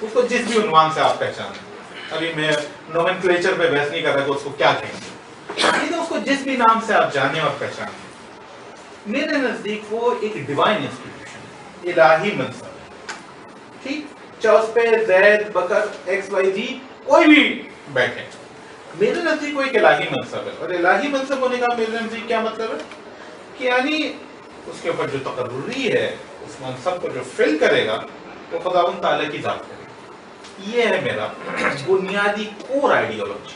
اس کو جس بھی عنوان سے آپ پہچانیں. ابھی میں نومنکلیچر پہ بحث نہیں کر رہا کہ اس کو کیا کہیں گے، لیکن اس کو جس بھی نام سے آپ جانیں اور پہچانیں. میرے نزدیک وہ ایک ڈیوائن انسٹیٹیوشن ہے، الہی منصب ہے. ٹھیک، چاہے اس پہ زید، بکر، ایکس وائی جی کوئی بھی بیٹھے، میرے نزدیک وہ ایک الہی منصب ہے. اور الہی منصب ہونے کا میرے نزدیک کیا مطلب ہے کہ یعنی اس کے اوپر جو تقرری ہے، اس منصب کو جو فل کرے گا وہ خداوند تعالیٰ کی ذات کرے گا. یہ ہے میرا بنیادی کور آئیڈیالوجی.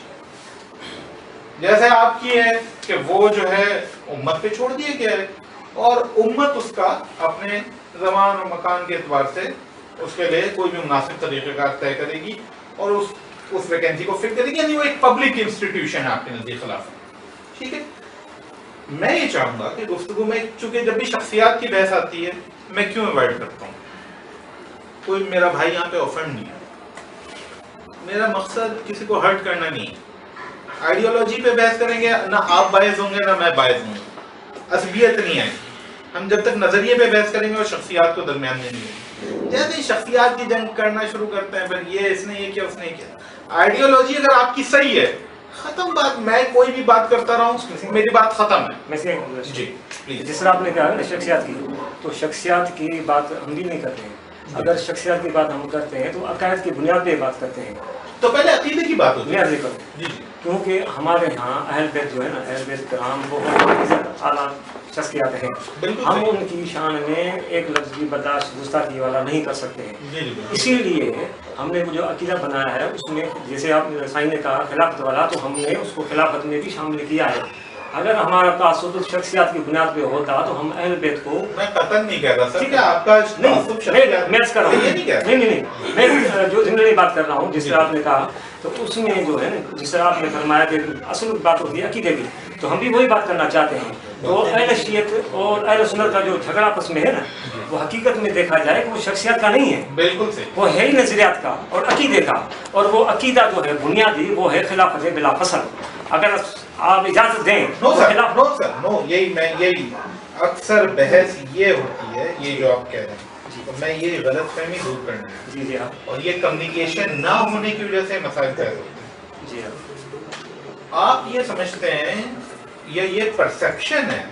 جیسے آپ کی ہے کہ وہ جو ہے امت پہ چھوڑ دیا گیا ہے، اور امت اس کا اپنے زمان اور مکان کے اعتبار سے اس کے لیے کوئی بھی مناسب طریقہ کار طے کرے گی اور اس ویکینسی کو فل کرے گی. یعنی وہ ایک پبلک انسٹیٹیوشن ہے آپ کے نزدیک خلافت. ٹھیک ہے، میں یہ چاہوں گا کہ گفتگو میں، چونکہ جب بھی شخصیات کی بحث آتی ہے میں کیوں اوائڈ کرتا ہوں، کوئی میرا بھائی یہاں پہ آفنڈ نہیں ہے، میرا مقصد کسی کو ہرٹ کرنا نہیں ہے. آئیڈیالوجی پہ بحث کریں گے، نہ آپ باعث ہوں گے نہ میں باعث ہوں گا، عصبیت نہیں ہے. ہم جب تک نظریے پہ بحث کریں گے اور شخصیات کو درمیان میں نہیں ہے. جیسے ہی شخصیات کی جنگ کرنا شروع کرتے ہیں، پھر یہ اس نے یہ کیا، اس نے یہ کیا. آئیڈیالوجی اگر آپ کی صحیح ہے، ختم بات. میں کوئی بھی بات کرتا رہا ہوں، میری بات ختم ہے. جی جس طرح آپ نے کہا نا شخصیات کی، تو شخصیات کی بات ہم بھی نہیں کرتے ہیں. اگر شخصیات کی بات ہم کرتے ہیں تو عقائد کی بنیاد پہ بات کرتے ہیں. تو پہلے عقیدے کی بات ہوتی ہے. جی، کیونکہ ہمارے ہاں اہل بیت جو ہے نا، اہل بیت کرام وہ بہت اعلیٰ شخصیات ہیں. ہم ان کی شان میں ایک لفظ بھی برداشت گستاخی والا نہیں کر سکتے ہیں. اسی لیے ہم نے جو عقیدہ بنایا ہے اس میں، جیسے آپ سائن نے کہا خلافت والا، تو ہم نے اس کو خلافت میں بھی شامل کیا ہے. اگر ہمارا تعصب شخصیات کی بنیاد پہ ہوتا تو ہم اہل بیت کو، میں قطعاً نہیں کہہ رہا سر کہ آپ کا تعصب شخصیات، میں کر رہا ہوں، نہیں، میں جو جنرلی بات کر رہا ہوں. جس طرح آپ نے کہا تو اس میں جو ہے نا، جس طرح آپ نے فرمایا کہ اصل بات ہوتی ہے عقیدے کی، تو ہم بھی وہی بات کرنا چاہتے ہیں. تو اہل شیعت اور اہل سنت کا جو جھگڑا آپس میں ہے نا، وہ حقیقت میں دیکھا جائے کہ وہ شخصیات کا نہیں ہے، بالکل صحیح، وہ ہے ہی نظریات کا اور عقیدے کا. اور وہ عقیدہ جو ہے بنیادی، وہ ہے خلافت بلا فصل. اگر آپ اجازت دیں نو سر، یہی اکثر بحث یہ ہوتی ہے، یہ جو آپ کہہ رہے ہیں، تو میں یہ غلط فہمی دور کرنا ہے. جی ہاں، اور یہ کمیونیکیشن نہ ہونے کی وجہ سے مسائل پیدا ہوتے ہیں. جی ہاں، آپ یہ سمجھتے ہیں، یہ پرسیپشن ہے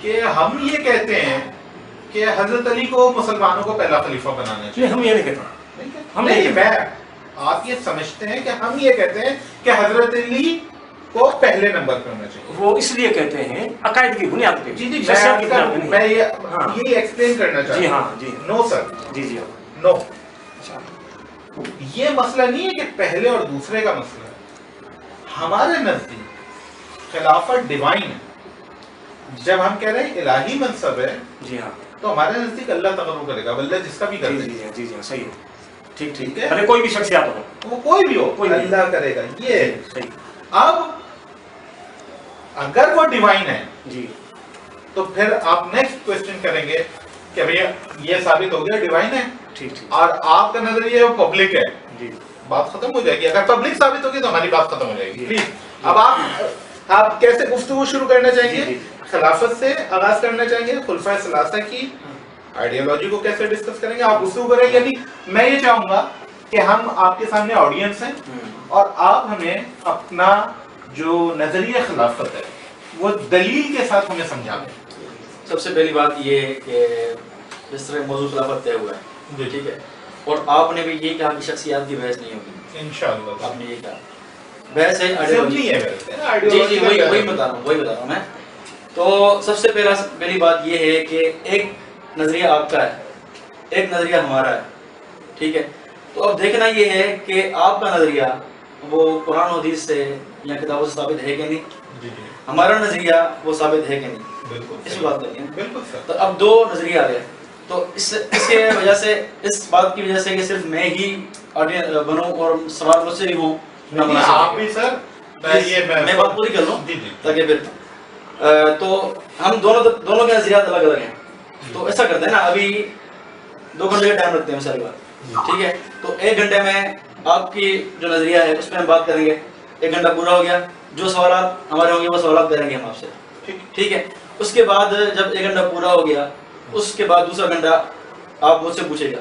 کہ ہم یہ کہتے ہیں کہ حضرت علی کو مسلمانوں کو پہلا خلیفہ بنانا چاہیے. ہم یہ نہیں کہتے. نہیں، آپ یہ سمجھتے ہیں کہ ہم یہ کہتے ہیں کہ حضرت علی کو پہلے نمبر پہ ہونا چاہیے. وہ اس لیے کہتے ہیں عقائد کی بنیاد پہ. جی، میں یہ ایکسپلین کرنا چاہتا ہوں. جی ہاں، جی، نو سر، جی نو، یہ مسئلہ نہیں ہے کہ پہلے اور دوسرے کا مسئلہ ہے. ہمارے نزدیک خلافت ڈیوائن ہے. جب ہم کہہ رہے ہیں الہی منصب ہے، جی ہاں، تو ہمارے نزدیک اللہ تقرر کرے گا، اللہ جس کا بھی کرے گا. جی صحیح ہے، ٹھیک ہے. ارے کوئی بھی شخصیات ہو، وہ کوئی بھی ہو، اللہ کرے گا. یہ صحیح. اب اگر وہ ڈیوائن ہے جی، تو پھر آپ نیکسٹ کوشچن کریں گے کہ بھئی یہ ثابت ہو گیا ڈیوائن ہے، ٹھیک، اور آپ کا نظریہ وہ پبلک ہے. جی، بات ختم ہو جائے گی. اگر پبلک ثابت ہوگی تو ہماری بات ختم ہو جائے گی. پلیز، اب آپ کیسے گفتگو شروع کرنا چاہیں گے؟ خلافت سے آغاز کرنا چاہیں گے، خلفائے ثلاثہ کی آئیڈیالوجی کو کیسے ڈسکس کریں گے، آپ گفتگو کریں گے. یعنی میں یہ چاہوں گا کہ ہم آپ کے سامنے آڈینس ہیں، اور آپ ہمیں اپنا جو نظریہ خلافت ہے وہ دلیل کے ساتھ ہمیں سمجھا دیں. سب سے پہلی بات یہ ہے کہ جس طرح موضوع خلافت طے ہوا ہے، ٹھیک ہے، اور آپ نے بھی یہ کہا کہ شخصیات کی بحث نہیں ہوگی. انشاءاللہ آپ نے یہ کہا بحث ہے آئیڈیالوجی ہے. جی، وہی بتا رہا ہوں میں. تو سب سے پہلی بات یہ ہے کہ ایک نظریہ آپ کا ہے، ایک نظریہ ہمارا ہے، ٹھیک ہے. تو اب دیکھنا یہ ہے کہ آپ کا نظریہ وہ قرآن و حدیث سے یا کتابوں سے ثابت ہے کہ نہیں، ہمارا نظریہ وہ ثابت ہے کہ نہیں. بالکل اس بات کریں. بالکل سر. تو اب دو نظریہ آ گئے. تو اس کے وجہ سے، اس بات کی وجہ سے کہ صرف میں ہی بنوں اور سوال مجھ سے ہی ہوں، آپ بھی سر، میں بات پوری کر لوں تاکہ پھر تو ہم دونوں کے نظریات الگ الگ ہیں. تو ایسا کرتے ہیں نا، ابھی 2 گھنٹے کا ٹائم رکھتے ہیں مثال بات، ٹھیک ہے. تو 1 گھنٹے میں آپ کی جو نظریہ ہے اس پہ ہم بات کریں گے. 1 گھنٹہ پورا ہو گیا، جو سوالات ہمارے ہوں گے وہ سوالات کریں گے ہم آپ سے، ٹھیک ہے. اس کے بعد جب 1 گھنٹہ پورا ہو گیا، اس کے بعد دوسرا گھنٹہ آپ مجھ سے پوچھے گا.